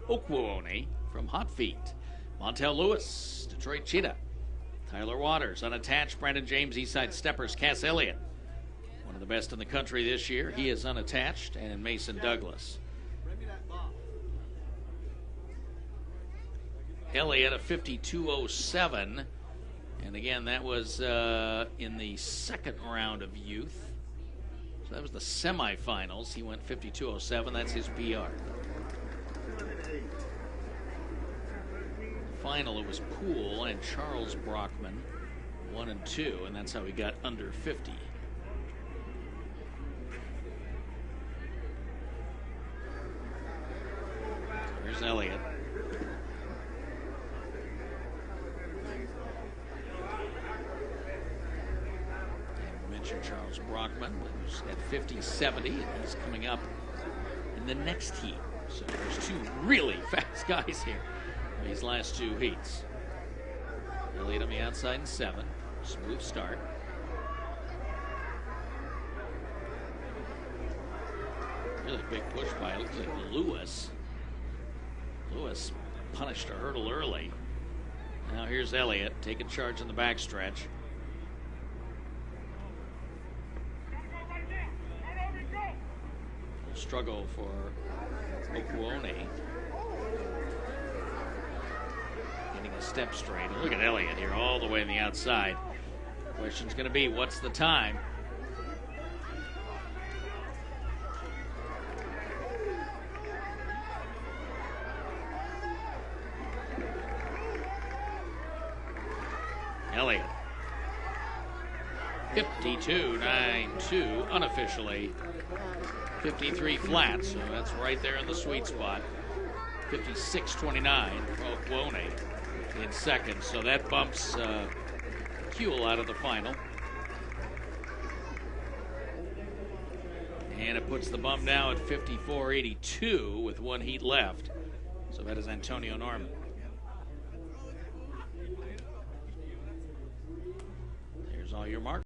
Okwuone from Hot Feet. Montel Lewis, Detroit Cheetah. Tyler Waters, unattached. Brandon James, Eastside Steppers. Cass Elliott, one of the best in the country this year. He is unattached. And Mason Douglas. Elliott, a 52.07. And again, that was in the second round of youth. So that was the semifinals. He went 52.07. That's his PR. Final, it was Poole and Charles Brockman, 1 and 2, and that's how he got under 50. Here's Elliott. Charles Brockman, who's at 50-70, and he's coming up in the next heat. So there's two really fast guys here in these last two heats. Elliott on the outside in 7. Smooth start. Really big push by, it looks like Lewis. Lewis punished a hurdle early. Now here's Elliott taking charge in the backstretch. Struggle for Okwuone. Getting a step straight. And look at Elliott here all the way on the outside. The question's going to be, what's the time? Elliott. 52.92 unofficially. 53 flat, so that's right there in the sweet spot. 56.29 for Okwuone in second, so that bumps Kuehl out of the final. And it puts the bump now at 54.82 with 1 heat left. So that is Antonio Norman. Here's all your marks.